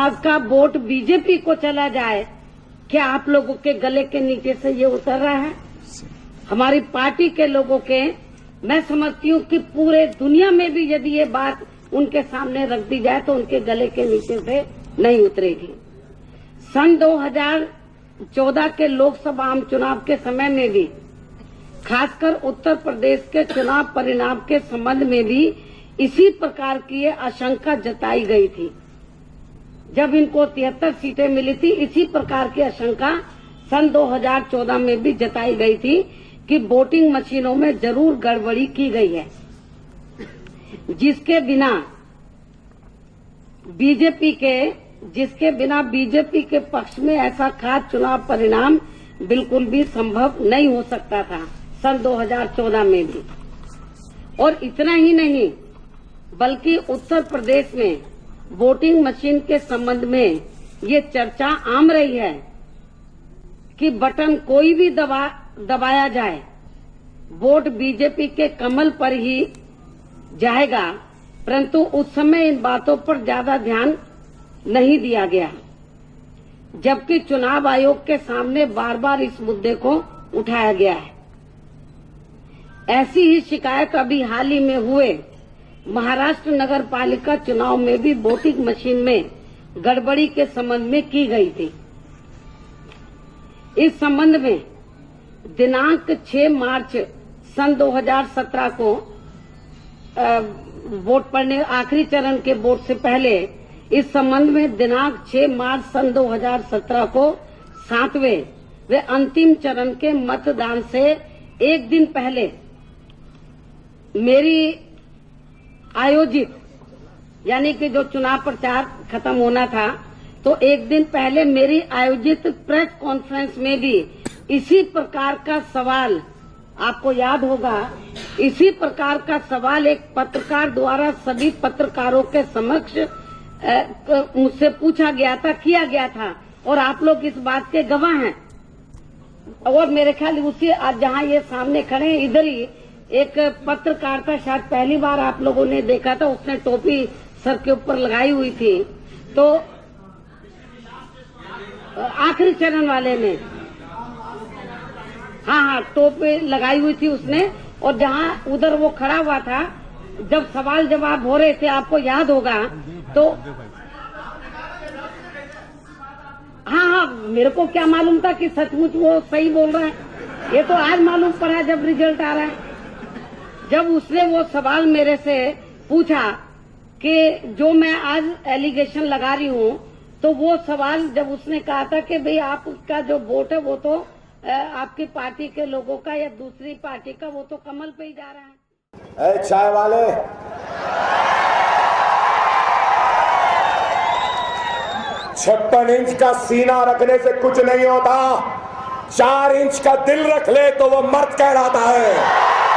आज का vote BJP को चला जाए, क्या आप लोगों के गले के नीचे से ये उतर रहा है? हमारी पार्टी के लोगों के, मैं समझती हूँ कि पूरे दुनिया में भी यदि ये बात उनके सामने रख दी जाए तो उनके गले के नीचे से नहीं उतरेगी। सन 2014 के लोकसभा आम चुनाव के समय में भी, खासकर उत्तर प्रदेश के चुनाव परिणाम के संबंध में भी इसी प्रकार की आशंका जताई गई थी। जब इनको 73 सीटें मिली थी, इसी प्रकार की आशंका सन 2014 में भी जताई गई थी कि वोटिंग मशीनों में जरूर गड़बड़ी की गई है, जिसके बिना बीजेपी के पक्ष में ऐसा खास चुनाव परिणाम बिल्कुल भी संभव नहीं हो सकता था सन 2014 में भी। और इतना ही नहीं, बल्कि उत्तर प्रदेश में वोटिंग मशीन के संबंध में ये चर्चा आम रही है कि बटन कोई भी दबाया जाए, वोट बीजेपी के कमल पर ही जाएगा, परंतु उस समय इन बातों पर ज्यादा ध्यान नहीं दिया गया, जबकि चुनाव आयोग के सामने बार बार इस मुद्दे को उठाया गया है। ऐसी ही शिकायत अभी हाल ही में हुए महाराष्ट्र नगर पालिका चुनाव में भी वोटिंग मशीन में गड़बड़ी के संबंध में की गई थी। इस संबंध में दिनांक 6 मार्च सन 2017 को वोट पड़ने, आखिरी चरण के वोट से पहले, इस संबंध में दिनांक 6 मार्च सन 2017 को 7वें व अंतिम चरण के मतदान से एक दिन पहले मेरी आयोजित, यानी कि जो चुनाव प्रचार खत्म होना था, तो एक दिन पहले मेरी आयोजित प्रेस कॉन्फ्रेंस में भी इसी प्रकार का सवाल, आपको याद होगा, इसी प्रकार का सवाल एक पत्रकार द्वारा सभी पत्रकारों के समक्ष मुझसे पूछा गया था, किया गया था, और आप लोग इस बात के गवाह हैं। और मेरे ख्याल उसी आज जहां ये सामने खड़े हैं, इधर ही एक पत्रकार था, शायद पहली बार आप लोगों ने देखा था, उसने टोपी सर के ऊपर लगाई हुई थी, तो आखिरी चरण वाले ने, हाँ, टोपी लगाई हुई थी उसने, और जहां उधर वो खड़ा हुआ था, जब सवाल जवाब हो रहे थे, आपको याद होगा, तो हाँ, मेरे को क्या मालूम था कि सचमुच वो सही बोल रहा है। ये तो आज मालूम पड़ा जब रिजल्ट आ रहा है। जब उसने वो सवाल मेरे से पूछा कि जो मैं आज एलिगेशन लगा रही हूँ, तो वो सवाल जब उसने कहा था कि भाई आपका जो वोट है वो तो आपकी पार्टी के लोगों का या दूसरी पार्टी का, वो तो कमल पे ही जा रहा है। चाय वाले, 56 इंच का सीना रखने से कुछ नहीं होता, 4 इंच का दिल रख ले तो वो मर्द कहलाता है।